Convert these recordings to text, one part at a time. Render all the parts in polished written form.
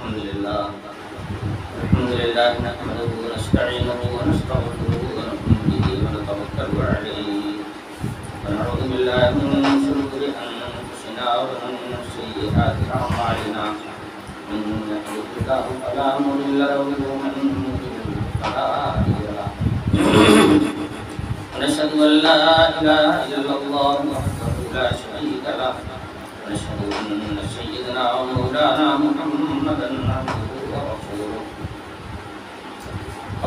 الحمد لله نحمده ونستعينه ونستغفره ونؤمن به ونتوكل عليه ونعوذ بالله من شرور أنفسنا ومن سيئات أعمالنا من يهده الله فلا مضل له ومن يضلل فلا هادي له ونشهد أن لا إله إلا الله وحده لا شريك له ونشهد أن سيدنا ومولانا محمدا عبده ورسوله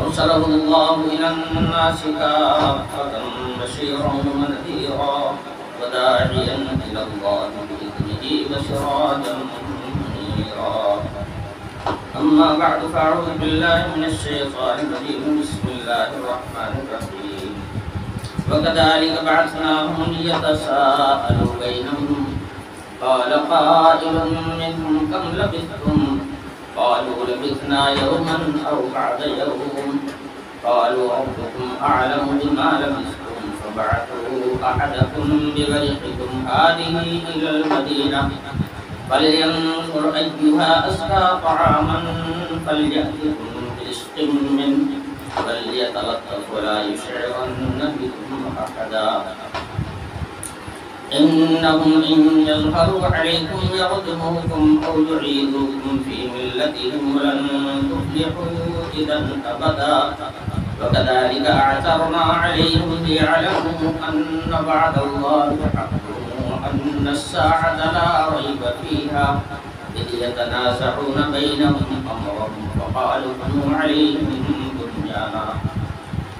أرسله الله إلى الناس كافة بشيرا ونذيرا وداعيا إلى الله بإذنه وسراجا منيرا أما بعد فأعوذ بالله من الشيطان الرجيم بسم الله الرحمن الرحيم وكذلك بعثناهم ليتساءلوا بينهم قال قائل منهم كم لبثتم قالوا لبثنا يوما أو بعد يوم قالوا ربكم أعلم بما لبثتم فبعثوا أحدكم بورقكم هذه إلى المدينة فلينظر أيها أزكى طعاما فليأتكم برزق منه وليتلطف ولا يشعرن بكم أحدا إنهم إن يظهروا عليكم يرجموكم أو يعيدوكم في ملتهم ولن تفلحوا إذا أبدا وكذلك أعثرنا عليهم ليعلموا أن وعد الله حق وأن الساعة لا ريب فيها إذ يتنازعون بينهم أمرهم فقالوا ابنوا عليهم بنيانا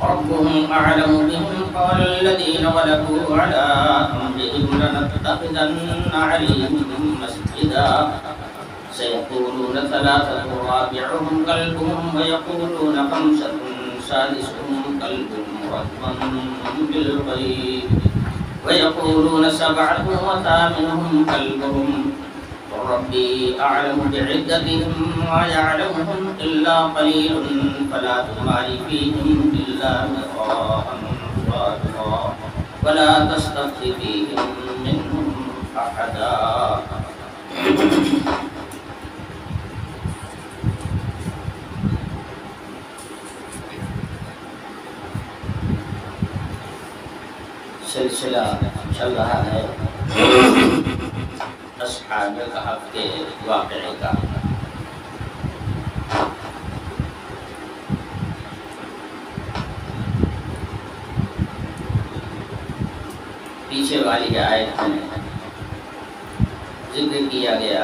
ربهم أعلم بهم قال الذين غلبوا على أمرهم لنتخذن عليهم مسجدا سيقولون ثلاثة رابعهم كلبهم ويقولون خمسة سادسهم كلبهم رجما بالغيب ويقولون سبعة وثامنهم كلبهم ربي أعلم بعدتهم ما يعلمهم إلا قليل فلا تمار فيهم إلا مراء ظاهرا ولا تستفت فيهم منهم أحدا سلسلہ چل رہا ہے اصحاب کہف کے واقعے کا۔ پیچھے والی آیت میں ذکر کیا گیا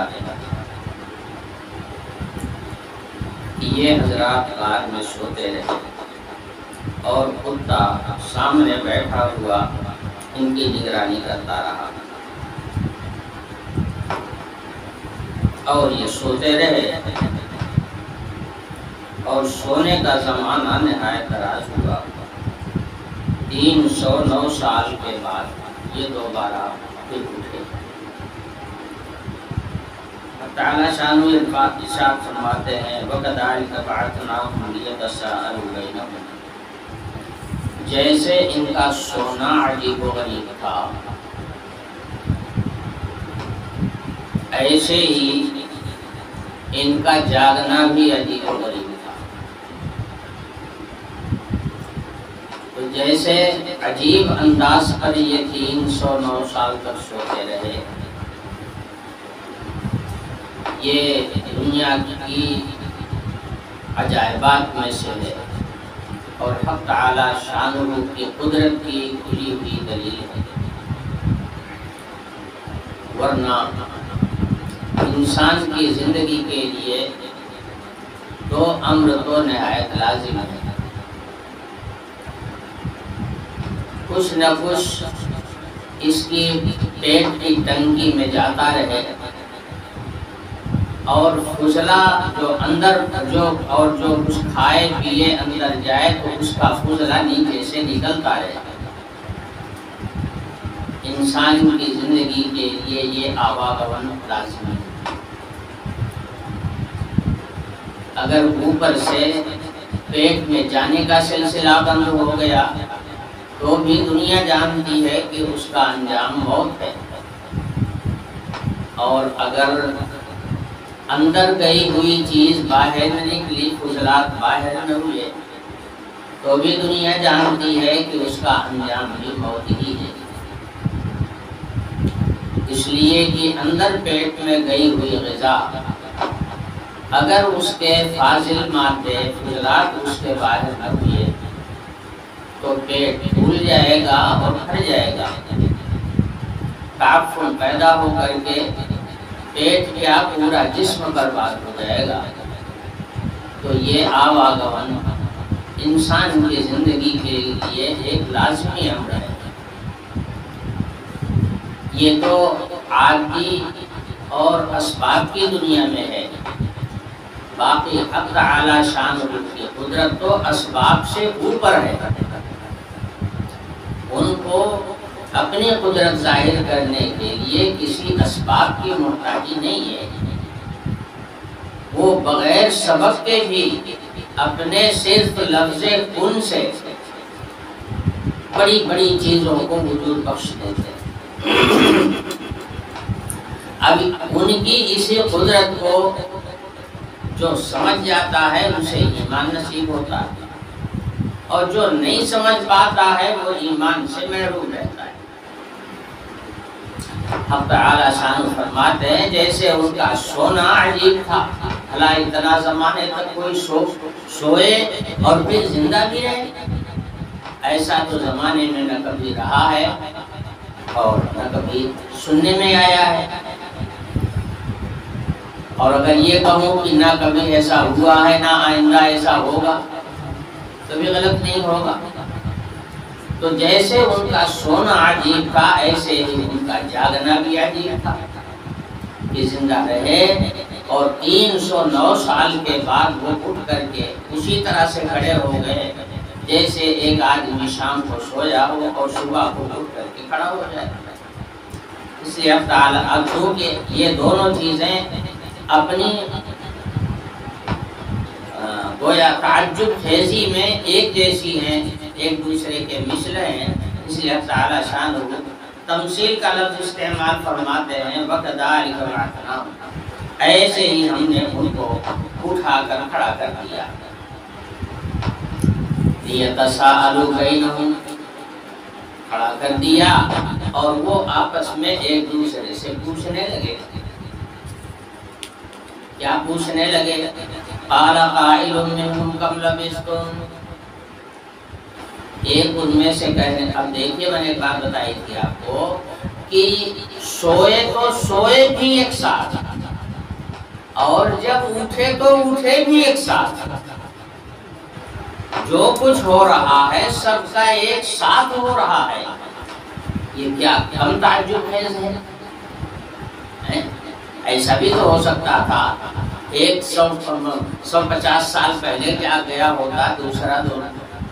کہ یہ حضرات غار میں سوتے رہے اور کتا سامنے بیٹھا ہوا ان کی نگرانی کرتا رہا اور یہ سوتے رہے اور سونے کا زمانہ نہایت دراز ہوا۔ 309 سال کے بعد یہ دوبارہ پھر اٹھے۔ تعالیٰ شان و ارشاد فرماتے ہیں وَكَذَلِكَ بَعَثْنَاهُمْ لِيَتَسَاءَلُوا بَيْنَهُمْ، جیسے ان کا سونا عجیب و غریب تھا ایسے ہی ان کا جاگنا بھی عجیب و غریب تھا۔ تو جیسے عجیب انداز پر یہ 309 سال تک سوتے رہے، یہ دنیا کی عجائبات میں سے ہے اور حق تعالی شانہ کی قدرت کی کھلی ہوئی دلیل ہے۔ ورنہ انسان کی زندگی کے لیے دو امر تو نہایت لازم ہے، کچھ نہ کچھ اس کی پیٹ کی ٹنکی میں جاتا رہے اور فضلہ جو اندر جو کچھ کھائے پیے اندر جائے تو اس کا فضلہ نیچے سے نکلتا رہے۔ انسان کی زندگی کے لیے یہ آواگمن لازم ہے۔ اگر اوپر سے پیٹ میں جانے کا سلسلہ بند ہو گیا تو بھی دنیا جانتی ہے کہ اس کا انجام موت ہے، اور اگر اندر گئی ہوئی چیز باہر نہ نکلی، فضلات باہر نہ ہوئے، تو بھی دنیا جانتی ہے کہ اس کا انجام بھی موت ہی ہے۔ اس لیے کہ اندر پیٹ میں گئی ہوئی غذا اگر اس کے فاضل مادے فضلات اس کے باہر نہ ہوئے تو پیٹ پھول جائے گا اور بھر جائے گا، تعفن پیدا ہو کر کے پیٹ کیا پورا جسم برباد ہو جائے گا۔ تو یہ آواگمن انسان کی زندگی کے لیے ایک لازمی امر ہے۔ یہ تو عادی اور اسباب کی دنیا میں ہے، باقی حق تعالی شان کی قدرت تو اسباب سے اوپر ہے۔ ان کو اپنی قدرت ظاہر کرنے کے لیے کسی اسباب کی محتاجی نہیں ہے، وہ بغیر سبب کے بھی اپنے صرف لفظ کن سے بڑی بڑی چیزوں کو وجود بخش دیتے ہیں۔ اب ان کی اسی قدرت کو جو سمجھ جاتا ہے اسے ایمان نصیب ہوتا ہے، اور جو نہیں سمجھ پاتا ہے وہ ایمان سے محروم رہتا ہے۔ حق تعالی شان فرماتے ہیں جیسے ان کا سونا عجیب تھا، بھلا اتنا زمانے تک کوئی سوئے اور پھر زندہ بھی رہے، ایسا تو زمانے میں نہ کبھی رہا ہے اور نہ کبھی سننے میں آیا ہے۔ اور اگر یہ کہوں کہ نہ کبھی ایسا ہوا ہے نہ آئندہ ایسا ہوگا تو بھی غلط نہیں ہوگا۔ تو جیسے ان کا سونا عجیب تھا ایسے ہی ان کا جاگنا بھی عجیب تھا کہ زندہ رہے اور 309 سال کے بعد وہ اٹھ کر کے اسی طرح سے کھڑے ہو گئے جیسے ایک آدمی شام کو سویا ہو اور صبح کو اٹھ کر کے کھڑا ہو جائے۔ اس لیے اب چونکہ یہ دونوں چیزیں اپنی گویا تعجب خیزی میں ایک جیسی ہیں، ایک دوسرے کے مثل ہیں، اس لیے تعالی شان تمثیل کا لفظ استعمال فرماتے ہیں، وَكَذَلِكَ بَعَثْنَاهُمْ، ایسے ہی ہم نے ان کو اٹھا کر کھڑا کر دیا۔ لِيَتَسَاءَلُوا بَيْنَهُمْ، کھڑا کر دیا اور وہ آپس میں ایک دوسرے سے پوچھنے لگے۔ کیا پوچھنے لگے؟ قَالَ قَائِلٌ مِّنْهُمْ كَمْ لَبِثْتُمْ، ایک ان میں سے کہنے، اب دیکھیے میں نے ایک بات بتائی تھی آپ کو کہ سوئے تو سوئے بھی ایک ساتھ اور جب اٹھے تو اٹھے بھی ایک ساتھ، جو کچھ ہو رہا ہے سب کا ایک ساتھ ہو رہا ہے۔ یہ کیا کم تعجب خیز ہے؟ ایسا بھی تو ہو سکتا تھا 150 سال پہلے جاگ گیا ہوتا، دوسرا تو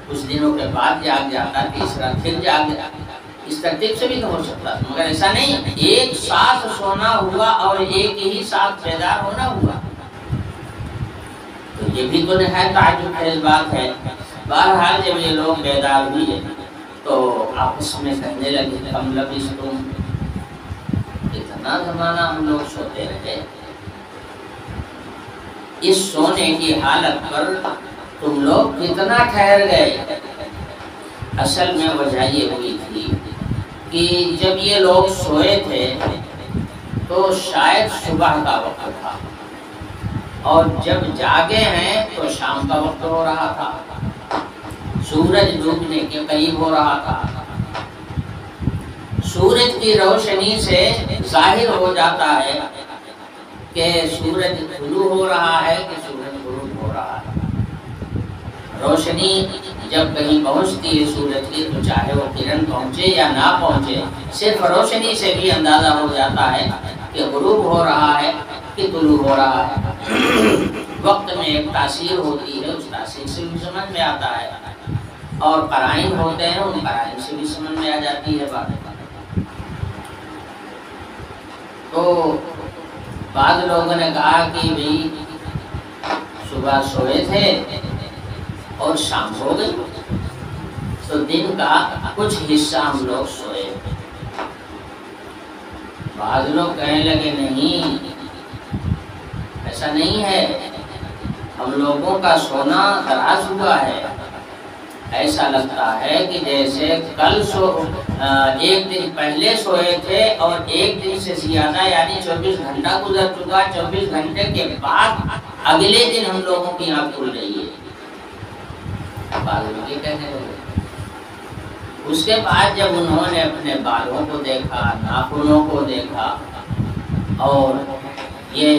کچھ دنوں کے بعد جاگ جاتا، تیسرا پھر جاگ جاتا، اس ترتیب سے بھی تو ہو سکتا تھا، مگر ایسا نہیں، ایک ساتھ سونا ہوا اور ایک ہی ساتھ بیدار ہونا ہوا۔ تو یہ بھی تو نہایت تعجب خیز بات ہے۔ بہرحال جب یہ لوگ بیدار ہوئے تو آپس میں کہنے لگے کم لبثتم، اتنا زمانہ ہم لوگ سوتے رہے، اس سونے کی حالت پر تم لوگ کتنا ٹھہر گئے۔ اصل میں وجہ یہ ہوئی تھی کہ جب یہ لوگ سوئے تھے تو شاید صبح کا وقت تھا اور جب جاگے ہیں تو شام کا وقت ہو رہا تھا، سورج ڈوبنے کے قریب ہو رہا تھا۔ سورج کی روشنی سے ظاہر ہو جاتا ہے کہ سورج طلوع ہو رہا ہے کہ سورج غروب ہو رہا ہے۔ روشنی جب کہیں پہنچتی ہے سورج کی تو چاہے وہ کرن پہنچے یا نہ پہنچے، صرف روشنی سے بھی اندازہ ہو جاتا ہے کہ غروب ہو رہا ہے کہ طلوع ہو رہا ہے۔ وقت میں ایک تاثیر ہوتی ہے، اس تاثیر سے بھی سمجھ میں آتا ہے، اور قرائن ہوتے ہیں، ان قرائن سے بھی سمجھ میں آ جاتی ہے بات۔ تو بعض لوگوں نے کہا کہ بھئی صبح سوئے تھے اور شام ہو گئی تو دن کا کچھ حصہ ہم لوگ سوئے۔ بعض لوگ کہنے لگے نہیں، ایسا نہیں ہے، ہم لوگوں کا سونا دراز ہوا ہے، ایسا لگتا ہے کہ جیسے کل ایک دن پہلے سوئے تھے اور ایک دن سے زیادہ یعنی 24 گھنٹہ گزر چکا، 24 گھنٹے کے بعد اگلے دن ہم لوگوں کی آنکھ کھل رہی ہے۔ بالوں کے کہنے لگے۔ اس کے بعد جب انہوں نے اپنے بالوں کو دیکھا، ناخنوں کو دیکھا، اور یہ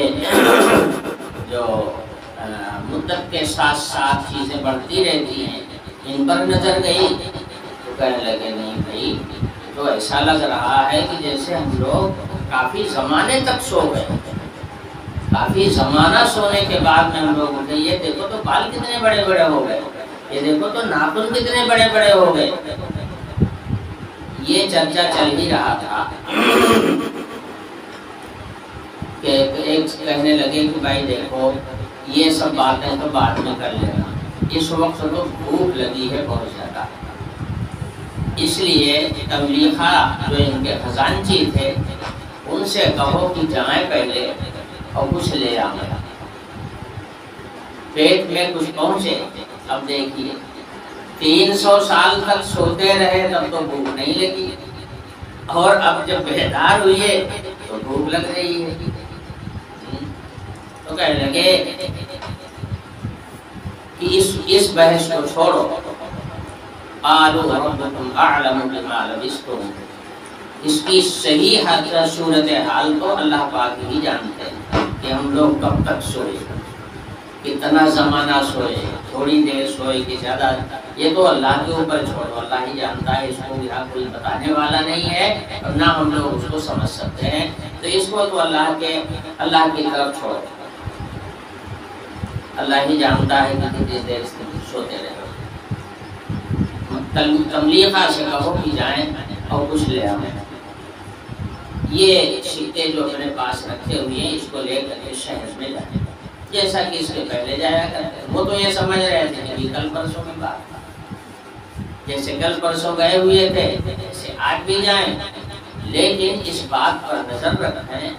جو مدت کے ساتھ ساتھ چیزیں بڑھتی رہتی ہیں ان پر نظر گئی تو کہنے لگے نہیں بھائی، تو ایسا لگ رہا ہے کہ جیسے ہم لوگ کافی زمانے تک سو گئے، کافی زمانہ سونے کے بعد میں ہم لوگ اٹھے، یہ دیکھو تو بال کتنے بڑے بڑے ہو گئے، یہ دیکھو تو ناخن کتنے بڑے بڑے ہو گئے۔ یہ چرچا چل ہی رہا تھا کہ ایک کہنے لگے کہ بھائی دیکھو یہ سب باتیں تو بعد میں کر لینا، اس وقت تو بھوک لگی ہے بہت زیادہ، اس لیے تبلیغہ جو ان کے خزانچی تھے ان سے کہو کہ جائیں پہلے اور کچھ لے آئیں۔ پیٹ میں کچھ پہنچے، اب دیکھیے 300 سال تک سوتے رہے تب تو بھوک نہیں لگی، اور اب جب بیدار ہوئے تو بھوک لگ رہی ہے۔ تو کہنے لگے کہ اس بحث کو چھوڑو، قالوا ربکم اعلم بما لبثتم، اس کی صحیح صورتحال تو اللہ پاک ہی جانتے ہیں کہ ہم لوگ کب تک سوئے، کتنا زمانہ سوئے، تھوڑی دیر سوئے کہ زیادہ، یہ تو اللہ کے اوپر چھوڑو، اللہ ہی جانتا ہے، اس کو یہاں کوئی بتانے والا نہیں ہے اور نہ ہم لوگ اس کو سمجھ سکتے ہیں، تو اس کو تو اللہ کی طرف چھوڑو، اللہ ہی جانتا ہے کہ کتنی دیر سوتے رہے۔ تملیغہ سے کہو کہ جائیں اور کچھ لے آئیں۔ یہ سکے جو اپنے پاس رکھے ہوئے ہیں اس کو لے کر کے شہر میں جائیں، جیسا کہ اس کے پہلے جایا کرتے، وہ تو یہ سمجھ رہے تھے کہ کل پرسوں کی بات، جیسے کل پرسوں گئے ہوئے تھے جیسے آج بھی جائیں، لیکن اس بات پر نظر رکھیں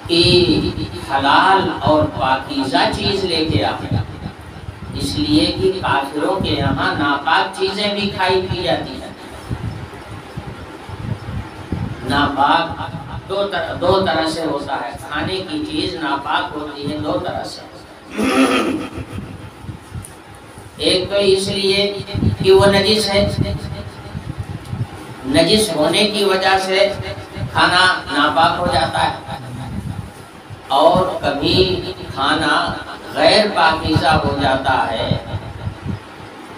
کہ حلال اور پاکیزہ چیز لے کے آئیں، اس لیے کہ کافروں کے یہاں ناپاک چیزیں بھی کھائی پی جاتی ہیں۔ ناپاک دو طرح سے ہوتا ہے، کھانے کی چیز ناپاک ہوتی ہے دو طرح سے، ایک تو اس لیے کہ وہ نجس ہے، نجس ہونے کی وجہ سے کھانا ناپاک ہو جاتا ہے، اور کبھی کھانا غیر پاکیزہ ہو جاتا ہے،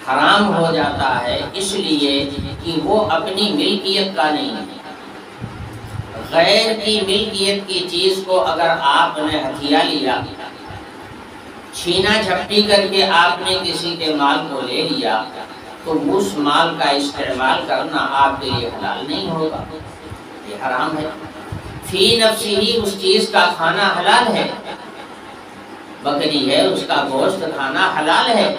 حرام ہو جاتا ہے، اس لیے کہ وہ اپنی ملکیت کا نہیں ہے۔ غیر کی ملکیت کی چیز کو اگر آپ نے ہتھیا لیا، چھینا جھپٹی کر کے آپ نے کسی کے مال کو لے لیا، تو اس مال کا استعمال کرنا آپ کے لیے حلال نہیں ہوگا، یہ حرام ہے۔ فی نفسی ہی اس چیز کا کھانا حلال ہے، بکری ہے اس کا گوشت کھانا حلال ہے،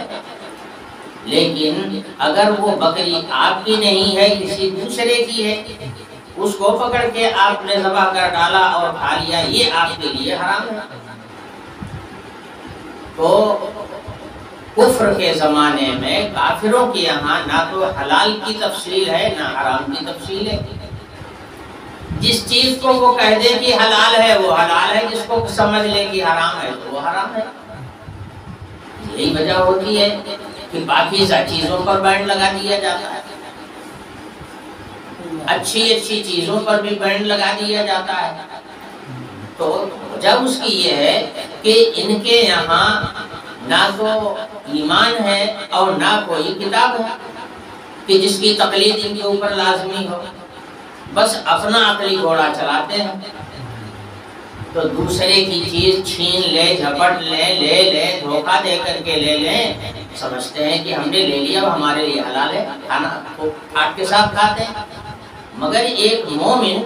لیکن اگر وہ بکری آپ کی نہیں ہے کسی دوسرے کی ہے، اس کو پکڑ کے آپ نے ذبح کر ڈالا اور کھا لیا، یہ آپ کے لیے حرام ہے۔ تو کفر کے زمانے میں کافروں کے یہاں نہ تو حلال کی تفصیل ہے نہ حرام کی تفصیل ہے، جس چیز کو وہ کہہ دے کہ حلال ہے وہ حلال ہے، جس کو سمجھ لے کہ حرام ہے تو وہ حرام ہے۔ یہی وجہ ہوتی ہے کہ پاکیزہ چیزوں پر بین لگا دیا جاتا ہے، اچھی چیزوں پر بھی بین لگا دیا جاتا ہے۔ تو وجہ اس کی یہ ہے کہ ان کے یہاں نہ تو ایمان ہے اور نہ کوئی کتاب ہے کہ جس کی تقلید ان کے اوپر لازمی ہو، بس اپنا عقلی گھوڑا چلاتے ہیں، تو دوسرے کی چیز چھین لے، جھپٹ لے، دھوکہ دے کر کے لے لیں، سمجھتے ہیں کہ ہم نے لے لیا وہ ہمارے لیے حلال ہے، کھانا کھاٹ کے ساتھ کھاتے ہیں۔ مگر ایک مومن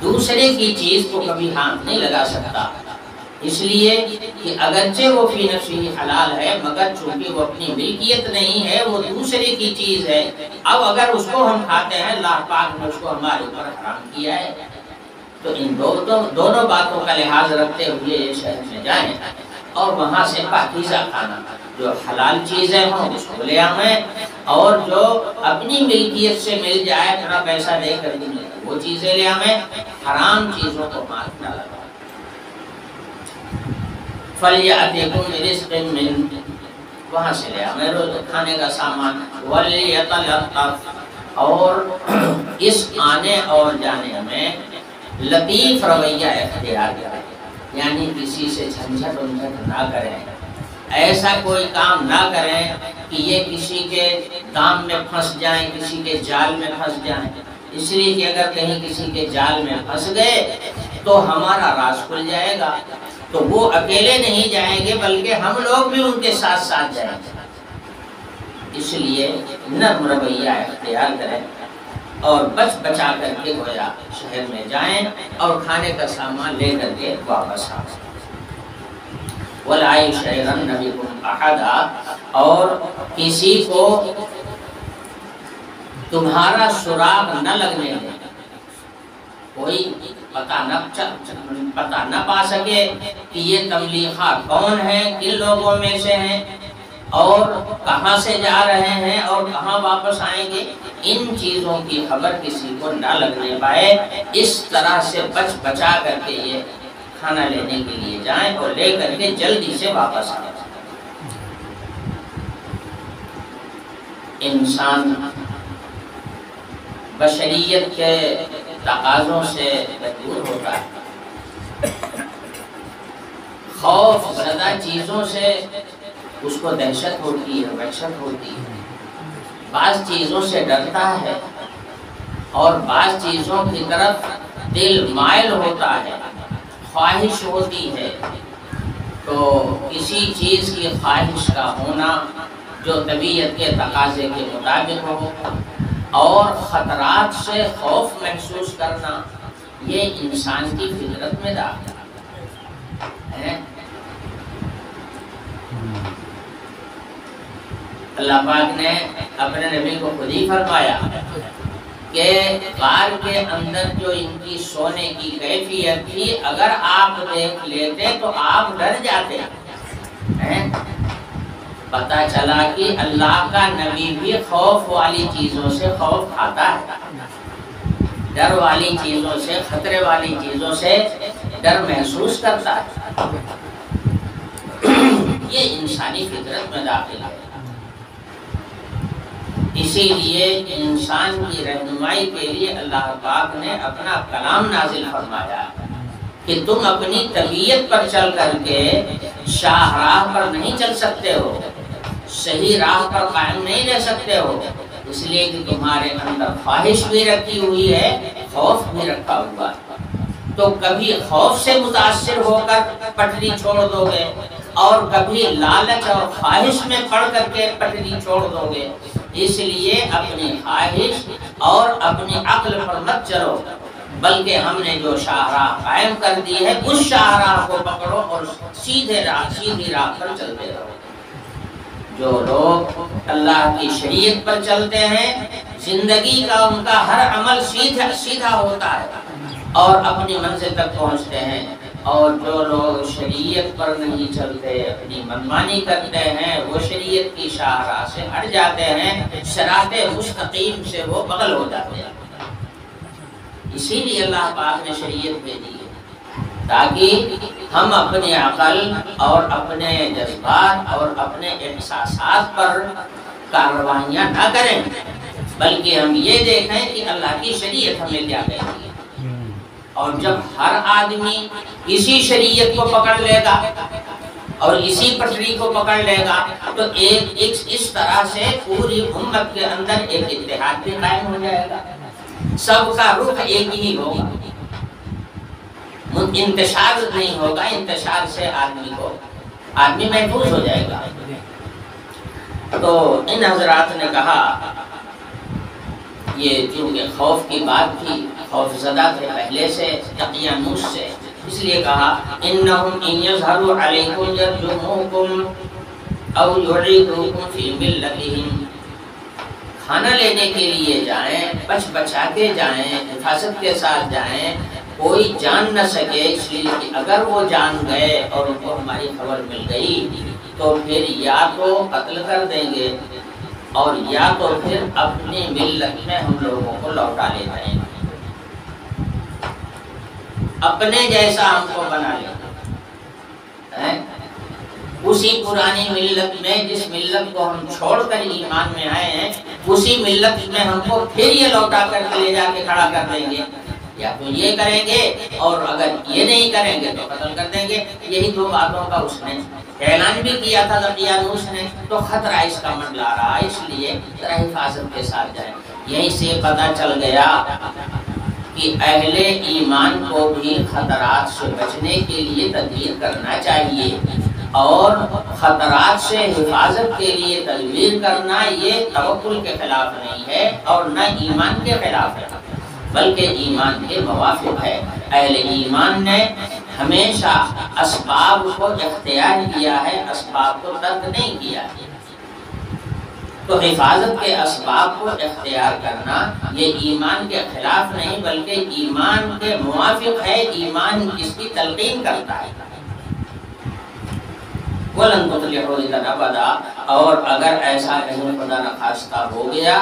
دوسرے کی چیز کو کبھی ہاتھ نہیں لگا سکتا، اس لیے کہ اگرچہ وہ فی نفسی حلال ہے مگر چونکہ وہ اپنی ملکیت نہیں ہے، وہ دوسرے کی چیز ہے، اب اگر اس کو ہم کھاتے ہیں اللہ پاک نے اس کو ہمارے اوپر حرام کیا ہے، تو ان دونوں باتوں کا لحاظ رکھتے ہوئے یہ شہر میں جائیں اور وہاں سے پاکیزہ کھانا جو حلال چیزیں ہوں اس کو لے آئیں، اور جو اپنی ملکیت سے مل جائے اپنا پیسہ دے کر وہ چیزیں لے آئیں، حرام چیزوں کو مات نہ لگائیں۔ فَلْيَأْتِكُمْ بِرِزْقٍ مِّنْهُ، وہاں سے لے آئیں کھانے کا سامان، وَلْيَتَلَطَّفْ، اور اس آنے اور جانے میں لطیف رویہ اختیار کریں، یعنی کسی سے جھنجھٹ نہ کریں، ایسا کوئی کام نہ کریں کہ یہ کسی کے دام میں پھنس جائیں، کسی کے جال میں پھنس جائیں، اس لیے کہ اگر کہیں کسی کے جال میں پھنس گئے تو ہمارا راز کھل جائے گا، تو وہ اکیلے نہیں جائیں گے بلکہ ہم لوگ بھی ان کے ساتھ ساتھ جائیں گے، اس لیے نرم رویہ اختیار کریں اور بچا کر کے گویا شہر میں جائیں اور کھانے کا سامان لے کر کے واپس آئیں۔ وَلَا يُشْعِرَنَّ بِكُمْ أَحَدًا، اور کسی کو تمہارا سراغ نہ لگنے دیں، کوئی پتہ نہ پا سکے کہ یہ تبلیغہ کون ہیں، کن لوگوں میں سے ہیں اور کہاں سے جا رہے ہیں اور کہاں واپس آئیں گے، ان چیزوں کی خبر کسی کو نہ لگنے پائے، اس طرح سے بچا کر کے یہ کھانا لینے کے لیے جائیں اور لے کر کے جلدی سے واپس آئیں۔ انسان بشریت کے تقاضوں سے دور ہوتا ہے، خوف زدہ چیزوں سے اس کو دہشت ہوتی ہے، وحشت ہوتی ہے، بعض چیزوں سے ڈرتا ہے اور بعض چیزوں کی طرف دل مائل ہوتا ہے، خواہش ہوتی ہے، تو کسی چیز کی خواہش کا ہونا جو طبیعت کے تقاضے کے مطابق ہو اور خطرات سے خوف محسوس کرنا، یہ انسان کی فطرت میں داخل ہے۔ اللہ پاک نے اپنے نبی کو خود ہی فرمایا کہ غار کے اندر جو ان کی سونے کی کیفیت تھی، اگر آپ دیکھ لیتے تو آپ ڈر جاتے ہیں۔ پتہ چلا کہ اللہ کا نبی بھی خوف والی چیزوں سے خوف کھاتا ہے، ڈر والی چیزوں سے، خطرے والی چیزوں سے ڈر محسوس کرتا ہے، یہ انسانی فطرت میں داخل ہے۔ اسی لیے انسان کی رہنمائی کے لیے اللہ پاک نے اپنا کلام نازل فرمایا کہ تم اپنی طبیعت پر چل کر کے شاہراہ پر نہیں چل سکتے ہو، صحیح راہ پر قائم نہیں رہ سکتے ہو، اس لیے کہ تمہارے اندر خواہش بھی رکھی ہوئی ہے، خوف بھی رکھا ہوا ہے، تو کبھی خوف سے متاثر ہو کر پٹری چھوڑ دو گے اور کبھی لالچ اور خواہش میں پڑ کر کے پٹری چھوڑ دو گے، اس لیے اپنی خواہش اور اپنی عقل پر مت چلو، بلکہ ہم نے جو شاہراہ قائم کر دی ہے اس شاہراہ کو پکڑو اور سیدھی راہ پر چلتے رہو۔ جو لوگ اللہ کی شریعت پر چلتے ہیں، زندگی کا ان کا ہر عمل سیدھا ہوتا ہے اور اپنی منزل تک پہنچتے ہیں، اور جو لوگ شریعت پر نہیں چلتے، اپنی منمانی کرتے ہیں، وہ شریعت کی شاہراہ سے ہٹ جاتے ہیں، صراط مستقیم سے وہ بغل ہو جاتے ہیں۔ اسی لیے اللہ پاک نے شریعت بھیجی ہے تاکہ ہم اپنی عقل اور اپنے جذبات اور اپنے احساسات پر کارروائیاں نہ کریں، بلکہ ہم یہ دیکھیں کہ اللہ کی شریعت ہمیں کیا کہتی ہے۔ اور جب ہر آدمی اسی شریعت کو پکڑ لے گا اور اسی پٹری کو پکڑ لے گا تو اس طرح سے پوری امت کے اندر ایک اتحاد بھی قائم ہو جائے گا، سب کا رخ ایک ہی ہوگا، انتشار نہیں ہوگا، انتشار سے آدمی محفوظ ہو جائے گا۔ تو ان حضرات نے کہا، یہ چونکہ خوف کی بات تھی، خوف زدہ تھے پہلے سے دقیانوس سے، اس لیے کہا انہم ان یظہروا علیکم یرجموکم او یعیدوکم فی ملتہم، کھانا لینے کے لیے جائیں، بچا کے جائیں، حفاظت کے ساتھ جائیں، کوئی جان نہ سکے، اس لیے کہ اگر وہ جان گئے اور ان کو ہماری خبر مل گئی تو پھر یا تو قتل کر دیں گے اور یا تو پھر اپنی ملت میں ہم لوگوں کو لوٹا لے جائیں گے، اپنے جیسا ہم کو بنا لے گا، اسی پرانی ملت میں جس ملت کو ہم چھوڑ کر ایمان میں آئے ہیں اسی ملت میں ہم کو پھر یہ لوٹا کر لے جا کے کھڑا کر دیں گے، یا تو یہ کریں گے اور اگر یہ نہیں کریں گے تو قتل کر دیں گے۔ یہی دو باتوں کا اس نے اعلان بھی کیا تھا دقیانوس نے، تو خطرہ اس کا منڈلا رہا، اس لیے ذرا حفاظت کے ساتھ جائیں۔ یہیں سے پتہ چل گیا کہ اہل ایمان کو بھی خطرات سے بچنے کے لیے تدبیر کرنا چاہیے، اور خطرات سے حفاظت کے لیے تدبیر کرنا یہ توکل کے خلاف نہیں ہے اور نہ ایمان کے خلاف ہے، بلکہ ایمان کے موافق ہے۔ اہل ایمان نے ہمیشہ اسباب کو اختیار کیا ہے، اسباب کو ترک نہیں کیا ہے، تو حفاظت کے اسباب کو اختیار کرنا یہ ایمان کے خلاف نہیں بلکہ ایمان کے موافق ہے، ایمان اس کی تلقین کرتا ہے۔ وَلَن تُفْلِحُوا إِذًا أَبَدًا، اور اگر ایسا کہیں خدا نخواستہ ہو گیا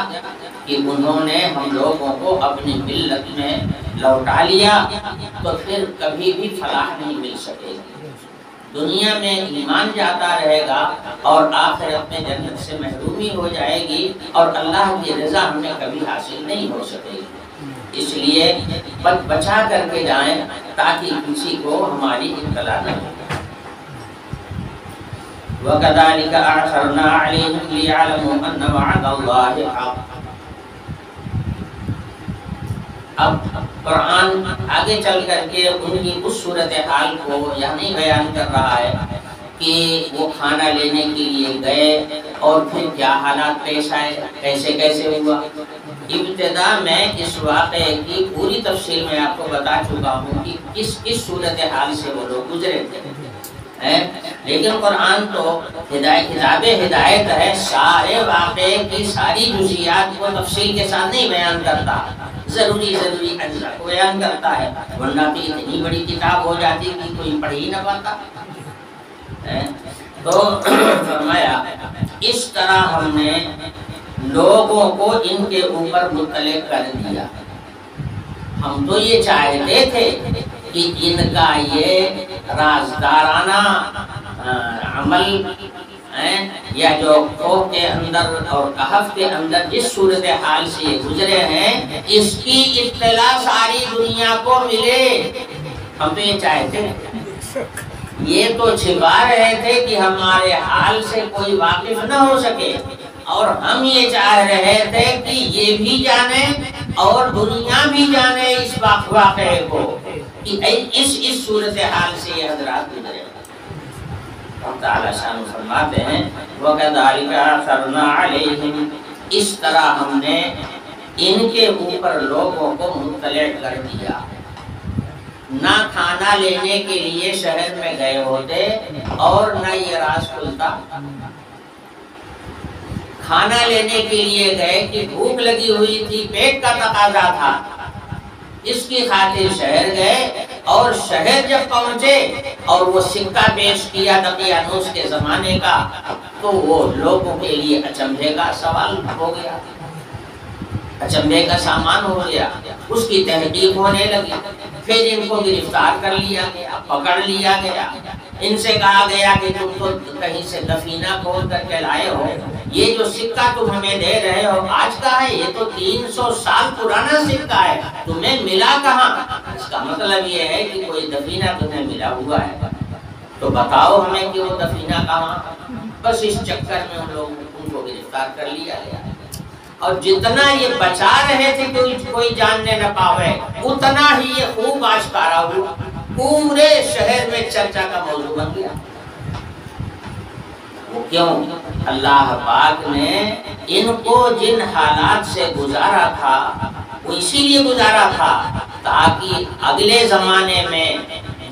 کہ انہوں نے ہم لوگوں کو اپنی ملت میں لوٹا لیا تو پھر کبھی بھی فلاح نہیں مل سکے گی، دنیا میں ایمان جاتا رہے گا اور آخرت میں جنت سے محرومی ہو جائے گی اور اللہ کی رضا ہمیں کبھی حاصل نہیں ہو سکے گی۔ اس لیے بچا کر کے جائیں تاکہ کسی کو ہماری اطلاع نہ ہو۔ وَكَذَلِكَ أَعْثَرْنَا عَلَيْهِمْ لِيَعْلَمُوا أَنَّ وَعْدَ اللَّهِ حَقٌّ۔ اب قرآن آگے چل کر کے ان کی اس صورتحال کو یعنی بیان کر رہا ہے کہ وہ کھانا لینے کے لیے گئے اور پھر کیا حالات پیش آئے، کیسے کیسے ہوا۔ ابتدا میں اس واقعے کی پوری تفصیل میں آپ کو بتا چکا ہوں کہ کس صورتحال سے وہ لوگ گزرے تھے، لیکن قرآن تو کتاب ہدایت ہے، سارے واقعے کی ساری جزیات کو تفصیل کے ساتھ نہیں بیان کرتا، ضروری اجزاء کو بیان کرتا ہے، ورنہ بھی اتنی بڑی کتاب ہو جاتی کہ کوئی پڑھ ہی نہ پاتا۔ تو فرمایا اس طرح ہم نے لوگوں کو ان کے اوپر مطلع کر دیا۔ ہم تو یہ چاہتے تھے کہ ان کا یہ رازدارانہ عمل یا جو کوہ کے اندر اور کہف کے اندر جس صورتحال سے یہ گزرے ہیں اس کی اطلاع ساری دنیا کو ملے، ہم تو یہ چاہتے ہیں۔ یہ تو چھپا رہے تھے کہ ہمارے حال سے کوئی واقف نہ ہو سکے، اور ہم یہ چاہ رہے تھے کہ یہ بھی جانے اور دنیا بھی جانے اس واقعے کو کہ اس صورتحال سے یہ حضرات گزرے۔ اللہ تعالیٰ شان فرماتے ہیں وَكَذَلِكَ أَعْثَرْنَا عَلَيْهِمْ، اس طرح ہم نے ان کے اوپر لوگوں کو مطلع کر دیا۔ نہ کھانا لینے کے لیے شہر میں گئے ہوتے اور نہ یہ راز کھلتا، کھانا لینے کے لیے گئے کہ بھوک لگی ہوئی تھی، پیٹ کا تقاضا تھا، اس کی خاطر شہر گئے، اور شہر جب پہنچے اور وہ سکہ پیش کیا دقیانوس کے زمانے کا تو وہ لوگوں کے لیے اچنبھے کا سوال ہو گیا، اچنبھے کا سامان ہو گیا، اس کی تحقیق ہونے لگی، پھر ان کو گرفتار کر لیا گیا، پکڑ لیا گیا، ان سے کہا گیا کہ تم تو کہیں سے دفینہ کھول کر کے لائے ہو، یہ جو سکہ تم ہمیں دے رہے ہو آج کا ہے، یہ تو 300 سال پرانا سکہ ہے، تمہیں ملا کہاں؟ اس کا مطلب یہ ہے کہ کوئی دفینہ تمہیں ملا ہوا ہے، تو بتاؤ ہمیں کہ وہ دفینہ کہاں۔ بس اس چکر میں ان لوگوں ان کو گرفتار کر لیا گیا، اور جتنا یہ بچا رہے تھے کوئی جاننے نہ پاوے اتنا ہی یہ خوب آشکارا ہوا، پورے شہر میں چرچا کا موضوع بن گیا۔ وہ کیوں؟ اللہ پاک نے ان کو جن حالات سے گزارا تھا وہ اسی لیے گزارا تھا تاکہ اگلے زمانے میں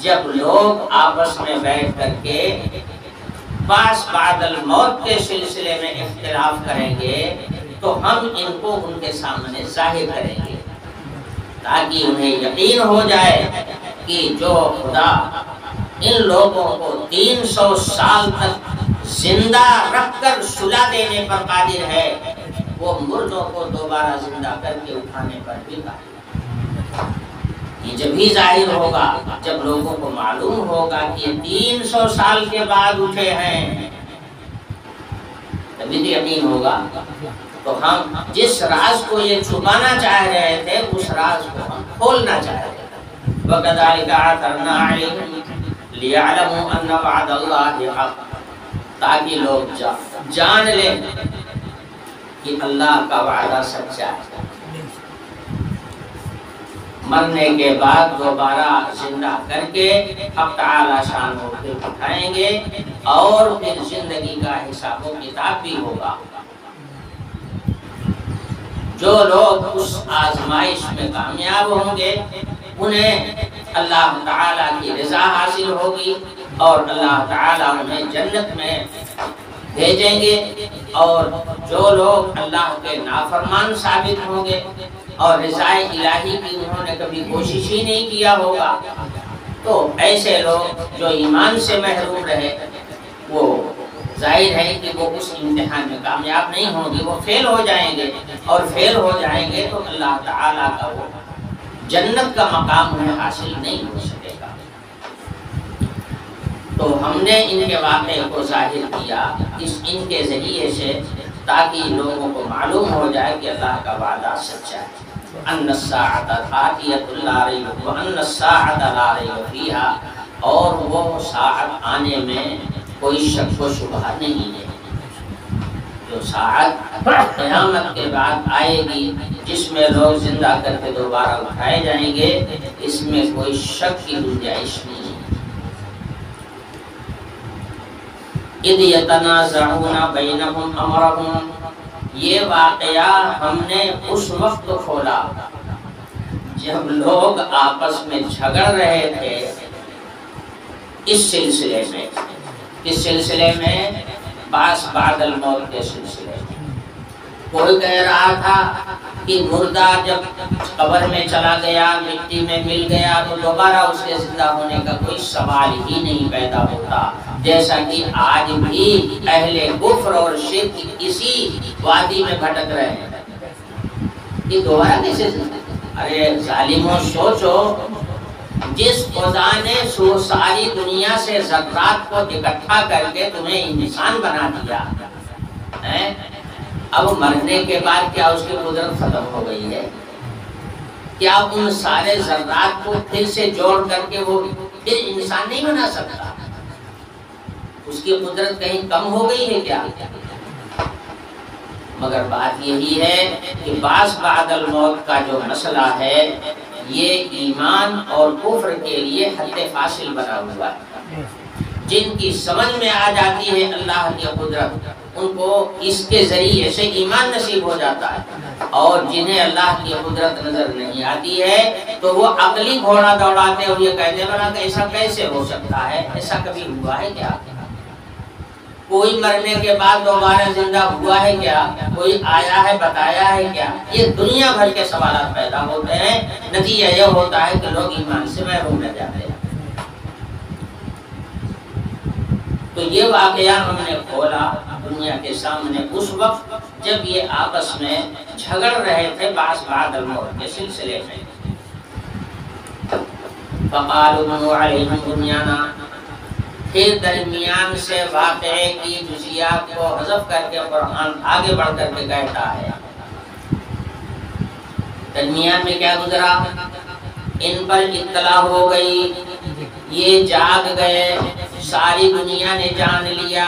جب لوگ آپس میں بیٹھ کر کے بعض بعد الموت کے سلسلے میں اختلاف کریں گے تو ہم ان کو ان کے سامنے ظاہر کریں گے، تاکہ انہیں یقین ہو جائے کہ جو خدا ان لوگوں کو 300 سال تک زندہ رکھ کر سلا دینے پر قادر ہے، وہ مردوں کو دوبارہ زندہ کر کے اٹھانے پر بھی قادر ہے۔ یہ جب ہی ظاہر ہوگا جب لوگوں کو معلوم ہوگا کہ یہ 300 سال کے بعد اٹھے ہیں، تبھی تو یقین ہوگا۔ تو ہم جس راز کو یہ چھپانا چاہ رہے تھے اس راز کو ہم کھولنا چاہ رہے تھے۔ وَكَذَلِكَ عَثَرْنَا عَلَيْهِمْ لِيَعْلَمُوا أَنَّ وَعْدَ اللَّهِ حَقٌّ، تاکہ لوگ جان لیں کہ اللہ کا وعدہ سچا ہے، مرنے کے بعد دوبارہ زندہ کر کے اب تعالی شان ہو کے اٹھائیں گے، اور پھر زندگی کا حساب و کتاب بھی ہوگا۔ جو لوگ اس آزمائش میں کامیاب ہوں گے انہیں اللہ تعالیٰ کی رضا حاصل ہوگی، اور اللہ تعالیٰ انہیں جنت میں بھیجیں گے، اور جو لوگ اللہ کے نافرمان ثابت ہوں گے اور رضا الہی کی انہوں نے کبھی کوشش ہی نہیں کیا ہوگا، تو ایسے لوگ جو ایمان سے محروم رہے وہ ظاہر ہے کہ وہ اس امتحان میں کامیاب نہیں ہوں گے، وہ فیل ہو جائیں گے، اور فیل ہو جائیں گے تو اللہ تعالیٰ کا وہ جنت کا مقام انہیں حاصل نہیں ہو سکے گا۔ تو ہم نے ان کے واقعے کو ظاہر کیا ان کے ذریعے سے، تاکہ لوگوں کو معلوم ہو جائے کہ اللہ کا وعدہ سچا ہے۔ ان الساعۃ آتیۃ لا ریب وان الساعۃ لا ریب فیھا، اور وہ ساعت آنے میں کوئی شک و شبہ نہیں ہے۔ جو ساعت قیامت کے بعد آئے گی جس میں لوگ زندہ کر کے دوبارہ اٹھائے جائیں گے، اس میں کوئی شک کی گنجائش نہیں ہے۔ اذ یتنازعون بینہم امرہم، یہ واقعہ ہم نے اس وقت کھولا جب لوگ آپس میں جھگڑ رہے تھے اس سلسلے میں، اس سلسلے میں بعث بعد الموت کے سلسلے میں۔ کوئی کہہ رہا تھا کہ مردہ جب قبر میں چلا گیا، مٹی میں مل گیا، تو دوبارہ اس کے زندہ ہونے کا کوئی سوال ہی نہیں پیدا ہوتا، جیسا کہ آج بھی اہل کفر اور شرک اسی وادی میں بھٹک رہے ہیں کہ دوبارہ کیسے زندہ؟ ارے ظالموں، سوچو، جس خدا نے ساری دنیا سے ذرات کو اکٹھا کر کے تمہیں انسان بنا دیا، اب مرنے کے بعد کیا اس کی قدرت ختم ہو گئی ہے؟ کیا ان سارے ذرات کو پھر سے جوڑ کر کے وہ پھر انسان نہیں بنا سکتا؟ اس کی قدرت کہیں کم ہو گئی ہے کیا؟ مگر بات یہی ہے کہ بعث بعد الموت کا جو مسئلہ ہے یہ ایمان اور کفر کے لیے حد فاصل بنا ہوا ہے۔ جن کی سمجھ میں آ جاتی ہے اللہ کی قدرت، ان کو اس کے ذریعے سے ایمان نصیب ہو جاتا ہے، اور جنہیں اللہ کی قدرت نظر نہیں آتی ہے تو وہ عقلی گھوڑا دوڑاتے اور یہ کہتے بنا کہ ایسا کیسے ہو سکتا ہے؟ ایسا کبھی ہوا ہے کیا؟ کوئی مرنے کے بعد دوبارہ زندہ ہوا ہے کیا؟ کوئی آیا ہے بتایا ہے کیا؟ یہ دنیا بھر کے سوالات پیدا ہوتے ہیں، نتیجہ یہ ہوتا ہے کہ لوگ ایمان سے محروم رہ جاتے ہیں۔ تو یہ واقعہ ہم نے کھولا دنیا کے سامنے اس وقت جب یہ آپس میں جھگڑ رہے تھے بعث بعد الموت کے سلسلے میں۔ فقالوا بنوا علیہم بنیانا، پھر درمیان سے واقعے کی جزیات کو حذف کر کے قرآن آگے بڑھ کر کے کہتا ہے درمیان میں کیا گزرا؟ ان پر اطلاع ہو گئی، یہ جاگ گئے، ساری دنیا نے جان لیا،